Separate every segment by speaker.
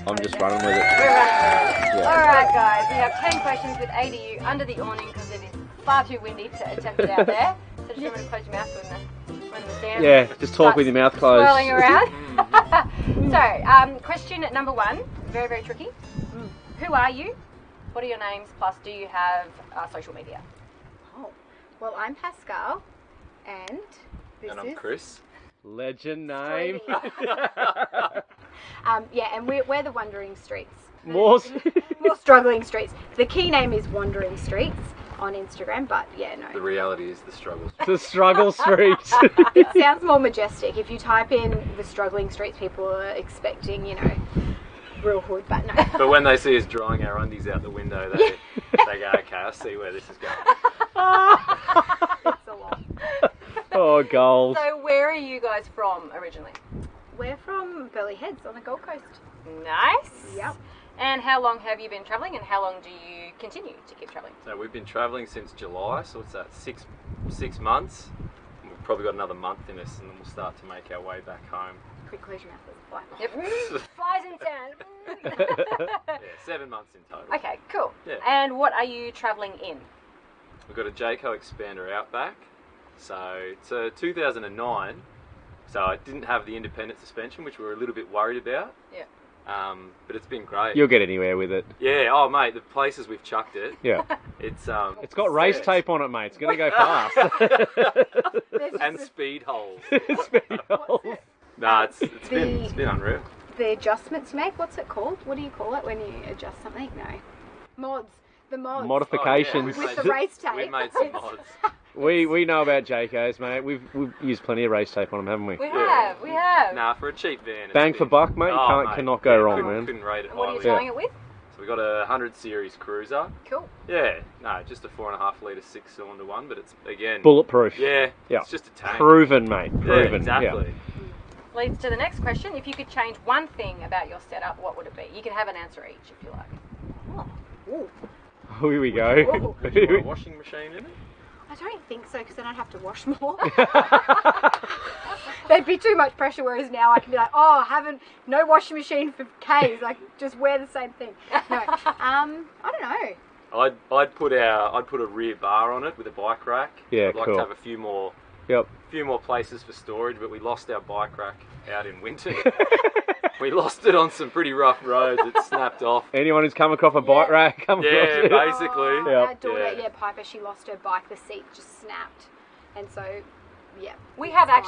Speaker 1: I'm just running with it.
Speaker 2: We're running with it.
Speaker 1: Yeah.
Speaker 2: Alright guys, we have 10 questions with ADU under the awning because it is far too windy to attempt it out there. So just remember to close your mouth when the sound
Speaker 1: Yeah, just talk with your mouth closed.
Speaker 2: swirling around. So, question number 1, very, very tricky. Who are you? What are your names? Plus, do you have social media?
Speaker 3: Oh, well, I'm Pascal, and this
Speaker 4: And I'm
Speaker 3: is
Speaker 4: Chris.
Speaker 1: Legend name.
Speaker 3: yeah, and we're the Wandering Streets.
Speaker 1: More.
Speaker 3: More Struggling Streets. The key name is Wandering Streets on Instagram, but yeah,
Speaker 4: The
Speaker 3: no.
Speaker 4: reality is the struggle.
Speaker 1: The struggle streets.
Speaker 3: It sounds more majestic. If you type in the Struggling Streets, people are expecting, you know, real hood, but no.
Speaker 4: But when they see us drying our undies out the window, they go, okay, I see where this is going.
Speaker 3: It's a lot.
Speaker 1: Oh, goals.
Speaker 2: So, where are you guys from originally?
Speaker 3: We're from Burleigh Heads on the Gold Coast.
Speaker 2: Nice.
Speaker 3: Yep.
Speaker 2: And how long have you been travelling, and how long do you continue to keep travelling?
Speaker 4: So we've been travelling since July, so it's that six months. We've probably got another month in us, and then we'll start to make our way back home.
Speaker 3: Quick, close your mouth, there's a fly.
Speaker 2: Yep. Flies in sand.
Speaker 4: Yeah, 7 months in total.
Speaker 2: Okay, cool.
Speaker 4: Yeah.
Speaker 2: And what are you travelling in?
Speaker 4: We've got a Jayco Expander Outback. So it's a 2009. So it didn't have the independent suspension, which we were a little bit worried about.
Speaker 2: Yeah.
Speaker 4: But it's been great.
Speaker 1: You'll get anywhere with it.
Speaker 4: Yeah. Oh, mate, the places we've chucked it.
Speaker 1: Yeah.
Speaker 4: It's
Speaker 1: It's got race tape on it, mate. It's going to go fast.
Speaker 4: and speed holes.
Speaker 1: Speed holes.
Speaker 4: Nah, it's been unreal.
Speaker 3: The adjustments you make, what's it called? What do you call it when you adjust something? No. Mods. The mods.
Speaker 1: Modifications.
Speaker 4: Oh, yeah,
Speaker 3: With the race tape.
Speaker 4: We've made some mods.
Speaker 1: We know about Jaycos, mate. We've used plenty of race tape on them, haven't we?
Speaker 2: We have.
Speaker 4: Nah, for a cheap van. it's
Speaker 1: Bang
Speaker 4: been-
Speaker 1: for buck, mate.
Speaker 4: Oh,
Speaker 1: Cannot go wrong,
Speaker 4: couldn't-
Speaker 1: man.
Speaker 4: Couldn't rate it
Speaker 2: And what are you
Speaker 4: highly.
Speaker 2: towing it with?
Speaker 4: So we got a 100 series cruiser.
Speaker 2: Cool.
Speaker 4: Yeah, no, just a 4.5 litre 6-cylinder one, but it's again
Speaker 1: Bulletproof.
Speaker 4: Yeah,
Speaker 1: Yeah.
Speaker 4: it's just a tank.
Speaker 1: Proven, mate. Proven.
Speaker 4: Yeah, exactly.
Speaker 2: Leads to the next question. If you could change one thing about your setup, what would it be? You can have an answer each if you like.
Speaker 3: Ooh.
Speaker 1: Yeah. Here we go.
Speaker 3: Ooh.
Speaker 4: Would you want a washing machine in it?
Speaker 3: I don't think so, because then I'd have to wash more. There'd be too much pressure, whereas now I can be like, oh, no washing machine for K's, like just wear the same thing. No, I don't know.
Speaker 4: I'd put a rear bar on it with a bike rack.
Speaker 1: Yeah,
Speaker 4: I'd like
Speaker 1: cool.
Speaker 4: to have a few more places for storage, but we lost our bike rack out in winter. We lost it on some pretty rough roads. It snapped off.
Speaker 1: Anyone who's come across a bike rack, come
Speaker 4: Yeah,
Speaker 1: across it.
Speaker 4: basically.
Speaker 1: Yeah.
Speaker 3: Our daughter,
Speaker 4: Yeah.
Speaker 3: Piper, she lost her bike, the seat just snapped. And so, yeah.
Speaker 2: We
Speaker 3: it's
Speaker 2: have
Speaker 3: fine.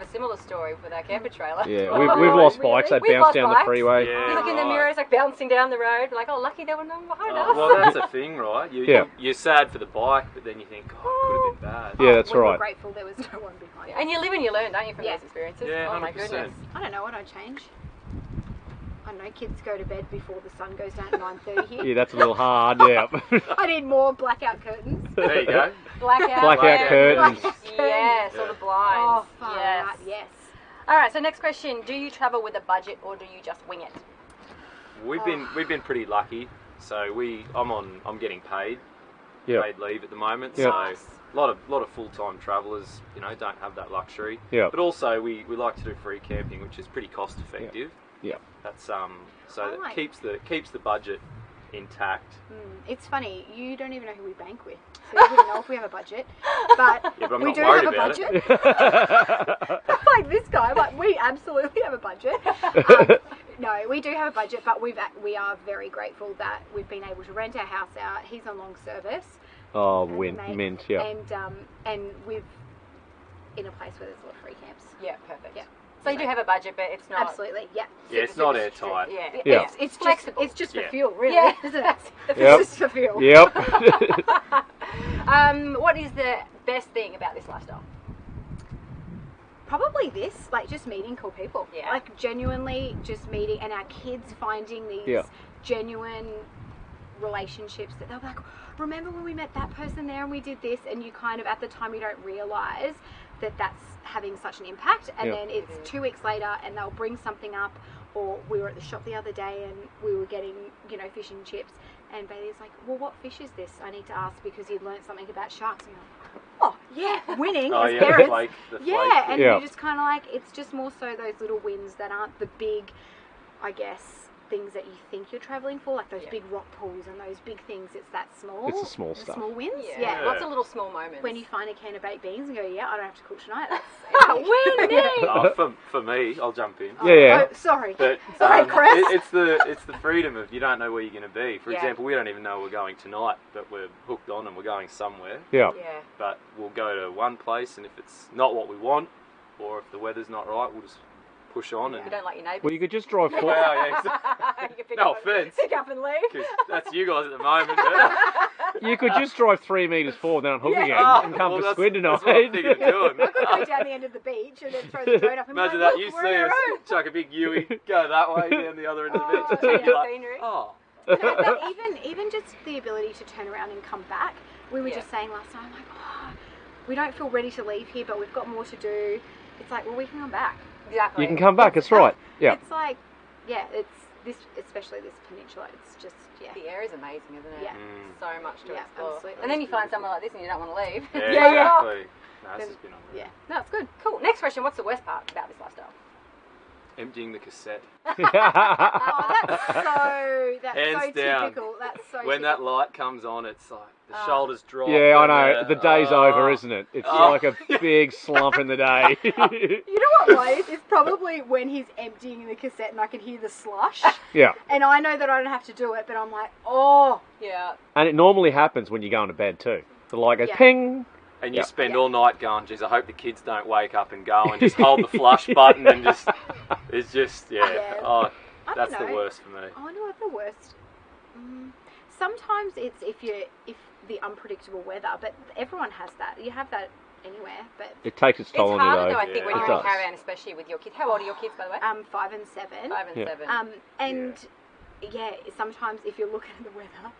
Speaker 2: a similar story with our camper trailer.
Speaker 1: Yeah,
Speaker 3: Oh,
Speaker 1: we've lost
Speaker 3: really?
Speaker 1: bikes. They
Speaker 2: We've
Speaker 1: bounce
Speaker 2: lost
Speaker 1: down the
Speaker 2: bikes.
Speaker 1: freeway.
Speaker 4: Yeah.
Speaker 2: You look in the
Speaker 4: Right.
Speaker 2: mirror, it's like bouncing down the road. We're like, oh, lucky there were no behind us.
Speaker 4: Well, that's the thing, right?
Speaker 1: Yeah.
Speaker 4: You're sad for the bike, but then you think, oh, it could have been bad.
Speaker 1: Yeah, that's
Speaker 3: we were
Speaker 1: right.
Speaker 3: grateful there was no one behind us.
Speaker 2: And you live and you learn, don't you, from
Speaker 3: Yeah.
Speaker 2: those experiences?
Speaker 4: Yeah,
Speaker 2: oh my
Speaker 4: 100%.
Speaker 2: goodness.
Speaker 3: I don't know what I'd change. I don't know, kids go to bed before the sun goes down at 9:30 here.
Speaker 1: Yeah, that's a little hard. Yeah.
Speaker 3: I need more blackout curtains.
Speaker 4: There you go.
Speaker 2: Blackout,
Speaker 1: Blackout curtains.
Speaker 2: Yes, or the blinds.
Speaker 3: Oh, far
Speaker 2: yes.
Speaker 3: out, yes.
Speaker 2: All right, so next question. Do you travel with a budget or do you just wing it?
Speaker 4: We've been pretty lucky. So I'm getting paid
Speaker 1: Yeah.
Speaker 4: leave at the moment.
Speaker 1: Yeah.
Speaker 4: So a lot of full-time travellers, don't have that luxury.
Speaker 1: Yeah.
Speaker 4: But also we like to do free camping, which is pretty cost effective.
Speaker 1: Yeah.
Speaker 4: That's so
Speaker 3: I
Speaker 4: that
Speaker 3: like-
Speaker 4: keeps the budget intact.
Speaker 3: It's funny, you don't even know who we bank with, so you wouldn't know if we have a budget. But,
Speaker 4: Yeah, but I'm
Speaker 3: we
Speaker 4: not
Speaker 3: do
Speaker 4: worried
Speaker 3: have a
Speaker 4: about it.
Speaker 3: budget. Like this guy, like we absolutely have a budget. No, we do have a budget, but we are very grateful that we've been able to rent our house out. He's on long service.
Speaker 1: Oh,
Speaker 3: Mate,
Speaker 1: mint. Yeah.
Speaker 3: And we've in a place where there's a lot of free camps.
Speaker 2: Yeah, perfect.
Speaker 3: Yeah.
Speaker 2: So you do have a budget, but it's not...
Speaker 3: Absolutely, yeah.
Speaker 4: Yeah, it's not airtight.
Speaker 2: Yeah.
Speaker 1: Yeah.
Speaker 3: It's just
Speaker 2: flexible.
Speaker 3: It's just for
Speaker 4: Yeah.
Speaker 3: fuel, really,
Speaker 2: Yeah.
Speaker 3: isn't it?
Speaker 2: Yep.
Speaker 3: It's just for fuel.
Speaker 1: Yep.
Speaker 2: What is the best thing about this lifestyle?
Speaker 3: Probably this, like just meeting cool people.
Speaker 2: Yeah.
Speaker 3: Like genuinely just meeting, and our kids finding these
Speaker 1: Yeah.
Speaker 3: genuine relationships that they'll be like, remember when we met that person there and we did this, and you kind of at the time you don't realise that that's having such an impact, and
Speaker 1: Yeah.
Speaker 3: then it's 2 weeks later and they'll bring something up, or we were at the shop the other day and we were getting, fish and chips, and Bailey's like, well, what fish is this? I need to ask because he'd learnt something about sharks. And you're like, oh yeah, winning
Speaker 4: Oh
Speaker 3: as
Speaker 4: yeah, the
Speaker 3: parents.
Speaker 4: flake.
Speaker 3: Yeah, and
Speaker 1: Yeah.
Speaker 3: you're just kind of like, it's just more so those little wins that aren't the big, I guess, things that you think you're travelling for, like those big rock pools and those big things. It's that small.
Speaker 1: It's the small
Speaker 3: the
Speaker 1: stuff.
Speaker 3: small wins.
Speaker 2: Yeah.
Speaker 3: Yeah.
Speaker 2: Lots of little small moments.
Speaker 3: When you find a can of baked beans and go, yeah, I don't have to cook tonight. That's
Speaker 2: Win me.
Speaker 4: For me, I'll jump in.
Speaker 1: Yeah.
Speaker 3: Oh, sorry.
Speaker 4: But
Speaker 3: Sorry, Chris.
Speaker 4: it's the freedom of you don't know where you're going to be. For
Speaker 2: Yeah.
Speaker 4: example, we don't even know we're going tonight, but we're hooked on and we're going somewhere.
Speaker 1: Yeah.
Speaker 2: Yeah.
Speaker 4: But we'll go to one place, and if it's not what we want, or if the weather's not right, we'll just push on.
Speaker 2: You
Speaker 4: And
Speaker 2: don't like your neighbours.
Speaker 1: Well, you could just drive four.
Speaker 4: Well, yeah,
Speaker 2: You can pick
Speaker 4: no
Speaker 2: up
Speaker 4: offence,
Speaker 2: Pick up and leave.
Speaker 4: because that's you guys at the moment. But,
Speaker 1: You could just drive 3 metres forward, then unhook
Speaker 2: Yeah.
Speaker 1: again,
Speaker 4: Oh,
Speaker 1: and come
Speaker 4: well,
Speaker 1: to
Speaker 4: that's-
Speaker 1: Squid tonight.
Speaker 4: That's what I'm thinking of doing.
Speaker 3: I could go down the end of the beach and then throw the boat up and
Speaker 4: Imagine
Speaker 3: be
Speaker 4: that,
Speaker 3: like,
Speaker 4: you
Speaker 3: look,
Speaker 4: see
Speaker 3: we're on
Speaker 4: us
Speaker 3: our own.
Speaker 4: chuck a big Yui, go that way, down the other end of the beach.
Speaker 2: Change
Speaker 4: and you're
Speaker 2: the
Speaker 4: like,
Speaker 2: scenery.
Speaker 4: oh.
Speaker 3: But even just the ability to turn around and come back. We were
Speaker 2: Yeah.
Speaker 3: just saying last night, like, we don't feel ready to leave here, but we've got more to do. It's like, well, we can come back.
Speaker 2: Exactly.
Speaker 1: You can come back, that's right. Yeah.
Speaker 3: It's like, yeah, it's this, especially this peninsula. It's just, yeah.
Speaker 2: The air is amazing, isn't it?
Speaker 3: Yeah.
Speaker 2: So much to
Speaker 3: Yeah,
Speaker 2: explore.
Speaker 3: absolutely.
Speaker 2: And then you find somewhere like this and you don't want to leave.
Speaker 4: Yeah,
Speaker 3: Yeah, yeah.
Speaker 4: exactly. No, this has been unreal.
Speaker 3: Yeah.
Speaker 2: No, it's good. Cool. Next question. What's the worst part about this lifestyle?
Speaker 4: Emptying the cassette.
Speaker 3: Oh, that's
Speaker 4: Hands
Speaker 3: so
Speaker 4: down.
Speaker 3: typical. That's so
Speaker 4: When
Speaker 3: typical.
Speaker 4: that light comes on, it's like the
Speaker 3: Oh.
Speaker 4: shoulders drop.
Speaker 1: Yeah, I
Speaker 4: and
Speaker 1: know. The day's over, isn't it? It's
Speaker 4: Oh.
Speaker 1: like a big slump in the day.
Speaker 3: You know what, Blaze? It's probably when he's emptying the cassette and I can hear the slush.
Speaker 1: Yeah.
Speaker 3: And I know that I don't have to do it, but I'm like, oh.
Speaker 2: Yeah.
Speaker 1: And it normally happens when you're going to bed too. The light goes
Speaker 3: Yeah.
Speaker 1: ping.
Speaker 4: And you
Speaker 1: Yeah.
Speaker 4: spend
Speaker 3: Yeah.
Speaker 4: all night going, geez, I hope the kids don't wake up and go and just hold the flush button and just, it's just,
Speaker 3: Yeah.
Speaker 4: oh,
Speaker 3: I
Speaker 4: that's
Speaker 3: don't
Speaker 4: the
Speaker 3: know.
Speaker 4: worst for me.
Speaker 3: I wonder what the worst. Sometimes it's if the unpredictable weather, but everyone has that. You have that anywhere, but
Speaker 1: It takes its
Speaker 2: It's
Speaker 1: toll on you
Speaker 2: harder
Speaker 1: though.
Speaker 2: though, I think,
Speaker 4: Yeah.
Speaker 2: when
Speaker 1: It
Speaker 2: you're in a
Speaker 1: does.
Speaker 2: caravan, especially with your kids. How old are your kids, by the way?
Speaker 3: 5 and 7.
Speaker 2: 5 and
Speaker 1: Yeah.
Speaker 2: 7.
Speaker 3: And yeah, sometimes if you're looking at the weather,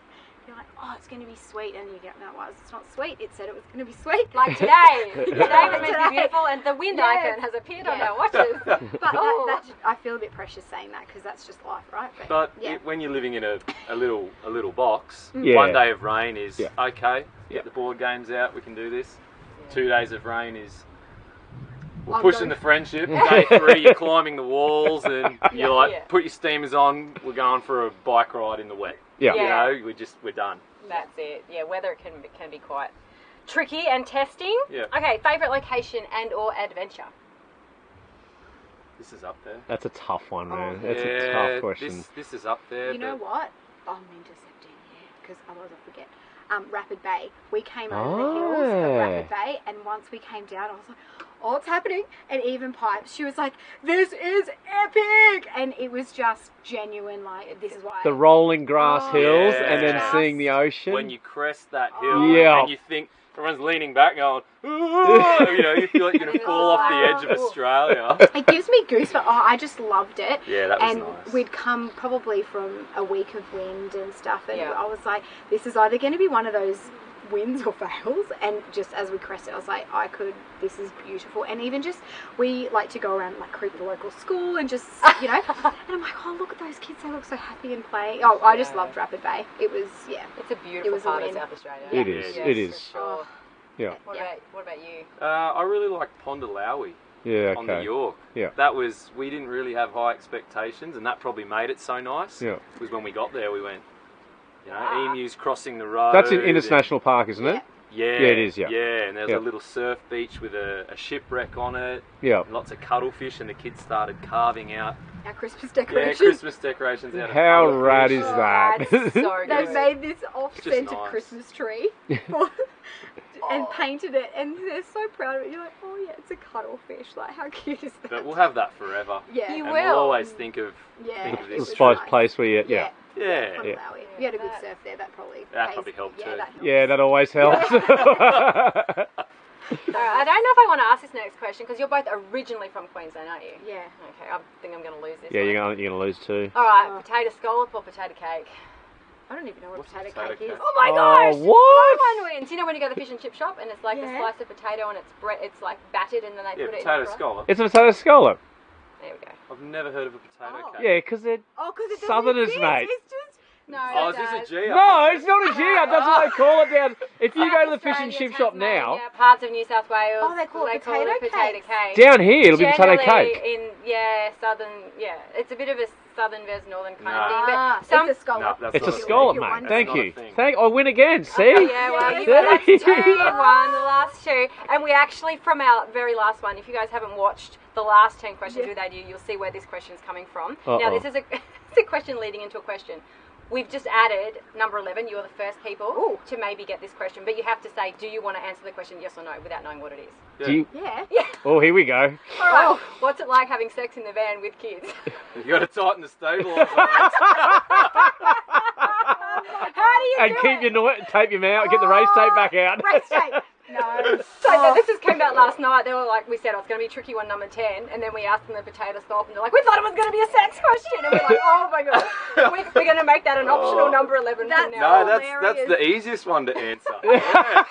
Speaker 3: you're like, oh, it's going to be sweet, and you get, no, it's not sweet. It said it was going to be sweet.
Speaker 2: Like today. Today was meant to be
Speaker 3: Today.
Speaker 2: beautiful and the wind
Speaker 3: Yes.
Speaker 2: icon has appeared on
Speaker 3: Yeah.
Speaker 2: our watches.
Speaker 3: But
Speaker 2: Oh.
Speaker 3: that, I feel a bit precious saying that because that's just life, right?
Speaker 4: But
Speaker 3: yeah.
Speaker 4: when you're living in a little box,
Speaker 1: Yeah.
Speaker 4: one day of rain is,
Speaker 1: Yeah.
Speaker 4: okay,
Speaker 1: Yeah.
Speaker 4: get the board games out, we can do this.
Speaker 2: Yeah.
Speaker 4: 2 days of rain is, we're
Speaker 3: I'm
Speaker 4: pushing
Speaker 3: going-
Speaker 4: the friendship. Day 3, you're climbing the walls and you're like,
Speaker 2: Yeah.
Speaker 4: put your steamers on, we're going for a bike ride in the wet.
Speaker 1: Yeah.
Speaker 2: Yeah.
Speaker 4: You know, we're done.
Speaker 2: That's it. Yeah, weather can be quite tricky and testing.
Speaker 4: Yeah.
Speaker 2: Okay, favourite location and or adventure?
Speaker 4: This is up there.
Speaker 1: That's a tough one, man.
Speaker 3: Oh.
Speaker 1: That's a tough question.
Speaker 4: This is up there.
Speaker 3: You know
Speaker 4: but
Speaker 3: what? I'm intercepting here because otherwise I forget. Rapid Bay. We came over the hills of
Speaker 1: Oh.
Speaker 3: Rapid Bay, and once we came down, I was like, "Oh, it's happening!" And even Pipes, she was like, "This is epic!" And it was just genuine. Like, this is why.
Speaker 1: The rolling grass
Speaker 3: Oh,
Speaker 1: hills
Speaker 4: yeah.
Speaker 1: and then
Speaker 3: Just
Speaker 1: seeing the ocean.
Speaker 4: when you crest that hill
Speaker 3: Oh.
Speaker 1: Yeah.
Speaker 4: and you think everyone's leaning back going, "Ooh," you know, you feel like you're going to fall off the edge of Australia.
Speaker 3: It gives me goosebumps. Oh, I just loved it.
Speaker 4: Yeah, that was
Speaker 3: And
Speaker 4: nice.
Speaker 3: we'd come probably from a week of wind and stuff, and
Speaker 2: Yeah.
Speaker 3: I was like, this is either going to be one of those wins or fails. And just as we crested, I was like, this is beautiful. And even just, we like to go around and like creep the local school and just, you know, and I'm like, oh, look at those kids, they look so happy and playing. Oh, I just
Speaker 2: Yeah.
Speaker 3: loved Rapid Bay. It was, yeah.
Speaker 2: It's a beautiful
Speaker 3: was a
Speaker 2: part of
Speaker 3: win.
Speaker 2: South Australia.
Speaker 1: It is,
Speaker 2: Yes,
Speaker 1: it is.
Speaker 2: For sure.
Speaker 1: Yeah.
Speaker 2: What about you?
Speaker 4: I really like Pondalawi
Speaker 1: Yeah,
Speaker 4: on the
Speaker 1: okay.
Speaker 4: York.
Speaker 1: Yeah.
Speaker 4: That was, we didn't really have high expectations, and that probably made it so nice.
Speaker 1: Yeah.
Speaker 4: Because when we got there, we went, you know,
Speaker 2: Ah.
Speaker 4: emus crossing the road.
Speaker 1: That's in
Speaker 4: and-
Speaker 1: Innis National Park, isn't it?
Speaker 4: Yeah,
Speaker 1: Yeah, it is, yeah.
Speaker 4: Yeah, and there was
Speaker 1: Yeah.
Speaker 4: a little surf beach with a shipwreck on it,
Speaker 1: Yeah.
Speaker 4: and lots of cuttlefish, and the kids started carving out
Speaker 3: Our Christmas
Speaker 4: yeah,
Speaker 3: decorations.
Speaker 4: Christmas decorations out of
Speaker 1: How
Speaker 4: cuttlefish.
Speaker 1: rad is
Speaker 2: Oh,
Speaker 1: that?
Speaker 2: that's so
Speaker 3: They've
Speaker 2: good.
Speaker 3: made this off-centered
Speaker 4: nice.
Speaker 3: Christmas tree and painted it, and they're so proud of it. You're like, oh yeah, it's a cuttlefish. Like, how cute is that?
Speaker 4: But we'll have that forever.
Speaker 3: Yeah.
Speaker 2: You
Speaker 4: And
Speaker 2: will.
Speaker 4: we'll always think of,
Speaker 3: Yeah.
Speaker 4: think of
Speaker 1: The
Speaker 4: this.
Speaker 3: was
Speaker 1: spice
Speaker 3: nice.
Speaker 1: place where you, yeah.
Speaker 4: Yeah.
Speaker 3: Pondalawi.
Speaker 2: Yeah.
Speaker 3: We had a good
Speaker 2: That-
Speaker 3: surf there. That probably
Speaker 4: helped
Speaker 3: yeah,
Speaker 4: too.
Speaker 3: that helps.
Speaker 1: Yeah, that always helps.
Speaker 2: Alright, I don't know if I want to ask this next question because you're both originally from Queensland, aren't you?
Speaker 3: Yeah.
Speaker 2: Okay, I think I'm going to lose this.
Speaker 1: Yeah,
Speaker 2: one.
Speaker 1: you're gonna lose too.
Speaker 2: Alright,
Speaker 3: Oh.
Speaker 2: potato scallop or potato cake?
Speaker 3: I don't even know what
Speaker 4: What's
Speaker 3: potato
Speaker 4: potato
Speaker 3: cake is.
Speaker 4: cake?
Speaker 2: Oh my
Speaker 1: Oh,
Speaker 2: gosh!
Speaker 1: what?
Speaker 2: Everyone wins. You know when you go to the fish and chip shop and it's like a
Speaker 3: Yeah.
Speaker 2: slice of potato and it's like battered and then they
Speaker 4: Yeah,
Speaker 2: put it in
Speaker 4: potato
Speaker 2: the fry?
Speaker 4: scallop.
Speaker 1: It's a potato scallop.
Speaker 2: There we go.
Speaker 4: I've never heard of a potato
Speaker 3: Oh.
Speaker 4: cake.
Speaker 1: Yeah, because they're
Speaker 3: Oh, because it doesn't
Speaker 1: Southerners,
Speaker 3: exist.
Speaker 1: mate.
Speaker 3: It's just No,
Speaker 4: Oh, is this a G?
Speaker 1: No, it's not a G. That's what they call it down. If you go to the fish and
Speaker 2: Australia,
Speaker 1: chip shop now,
Speaker 2: Tasmania, parts of New South Wales.
Speaker 3: Oh, they call it potato
Speaker 2: potato
Speaker 3: cakes.
Speaker 2: cake.
Speaker 1: down here it'll be potato
Speaker 2: Generally
Speaker 1: cake.
Speaker 2: it's a bit of a southern versus northern kind
Speaker 4: No.
Speaker 2: of thing.
Speaker 3: Ah,
Speaker 2: But some,
Speaker 3: it's a scallop.
Speaker 4: No, that's
Speaker 1: It's a
Speaker 4: not
Speaker 1: scallop,
Speaker 3: You're
Speaker 1: mate.
Speaker 3: one
Speaker 1: Thank
Speaker 4: not a
Speaker 1: you.
Speaker 4: thing.
Speaker 1: I win again. See?
Speaker 2: yeah, well,
Speaker 1: See?
Speaker 2: that's 2-1, the last two. And we actually, from our very last one, if you guys haven't watched the last 10 questions with ADU, you'll see where this question's coming from. Now,
Speaker 1: Uh-oh.
Speaker 2: this is it's a question leading into a question. We've just added number 11. You're the first people to maybe get this question, but you have to say, do you want to answer the question yes or no without knowing what it is?
Speaker 4: Yeah.
Speaker 1: Do you-
Speaker 3: Yeah.
Speaker 2: Yeah.
Speaker 1: Oh, here we go.
Speaker 2: All right. What's it like having sex in the van with kids?
Speaker 4: You got to tighten the stabilizer.
Speaker 2: How do you
Speaker 1: And
Speaker 2: do
Speaker 1: keep
Speaker 2: it?
Speaker 1: your tape your mouth, get the race tape back out.
Speaker 3: Race tape. No.
Speaker 2: So this just came out last night. They were like, we said, oh, it's going to be a tricky one, number 10. And then we asked them the potato scallop, and they're like, we thought it was going to be a sex question. And we're like, oh my God. We're going to make that an optional number 11 from now
Speaker 4: No,
Speaker 2: on.
Speaker 4: that's the easiest one to answer. Yeah.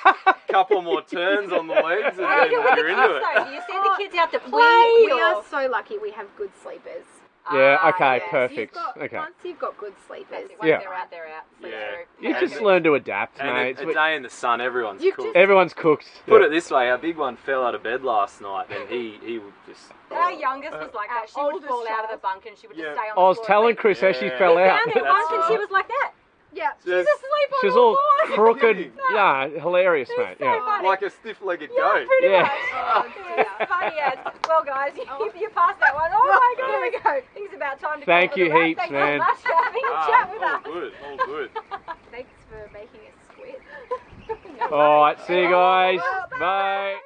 Speaker 4: Couple more turns on the legs and
Speaker 2: How do
Speaker 4: then
Speaker 2: you do it with
Speaker 4: you're
Speaker 2: the
Speaker 4: into
Speaker 2: kids,
Speaker 4: it.
Speaker 2: though? Do you send the kids out to play?
Speaker 3: We
Speaker 2: or-
Speaker 3: are so lucky we have good sleepers.
Speaker 1: Yeah,
Speaker 2: Ah,
Speaker 1: okay,
Speaker 2: yes.
Speaker 1: perfect.
Speaker 3: You've got,
Speaker 1: Okay.
Speaker 3: Once you've got good sleepers.
Speaker 2: That's it. Once
Speaker 1: Yeah.
Speaker 2: they're out, they're out. Sleep
Speaker 4: Yeah.
Speaker 2: through.
Speaker 1: You
Speaker 2: Okay.
Speaker 1: just learn to adapt,
Speaker 4: And
Speaker 1: mate.
Speaker 4: a day in the sun, everyone's
Speaker 3: You've
Speaker 4: cool.
Speaker 3: just-
Speaker 1: Everyone's cooked.
Speaker 4: Put it this way, our big one fell out of bed last night and he would just...
Speaker 2: Our youngest was like that. She
Speaker 3: Our
Speaker 2: would fall
Speaker 3: oldest
Speaker 2: out of the
Speaker 3: child.
Speaker 2: bunk and she would just
Speaker 4: Yeah.
Speaker 2: stay on
Speaker 1: I
Speaker 2: the
Speaker 1: was
Speaker 2: floor.
Speaker 1: telling Chris how she fell out.
Speaker 2: Found it
Speaker 4: That's
Speaker 2: once and she
Speaker 4: right.
Speaker 2: was like that.
Speaker 3: Yeah.
Speaker 2: She's asleep on
Speaker 1: She's
Speaker 2: the
Speaker 1: all
Speaker 2: floor.
Speaker 1: crooked. Yeah, hilarious, mate.
Speaker 2: so
Speaker 1: Yeah.
Speaker 2: funny.
Speaker 4: Like a stiff-legged
Speaker 2: Yeah,
Speaker 4: goat.
Speaker 2: pretty
Speaker 1: Yeah.
Speaker 2: much.
Speaker 3: Oh, dear.
Speaker 2: Funny as. Well, guys, you passed that one. Oh my God.
Speaker 3: Here we go.
Speaker 2: I think it's about time to
Speaker 1: Thank
Speaker 2: call
Speaker 1: you
Speaker 2: it a wrap.
Speaker 1: heaps,
Speaker 2: Thanks
Speaker 1: man.
Speaker 2: so much for having a chat with
Speaker 4: all
Speaker 2: us.
Speaker 4: good, all good.
Speaker 3: Thanks for making us squid.
Speaker 1: All right, see you guys.
Speaker 2: Bye.
Speaker 1: Bye.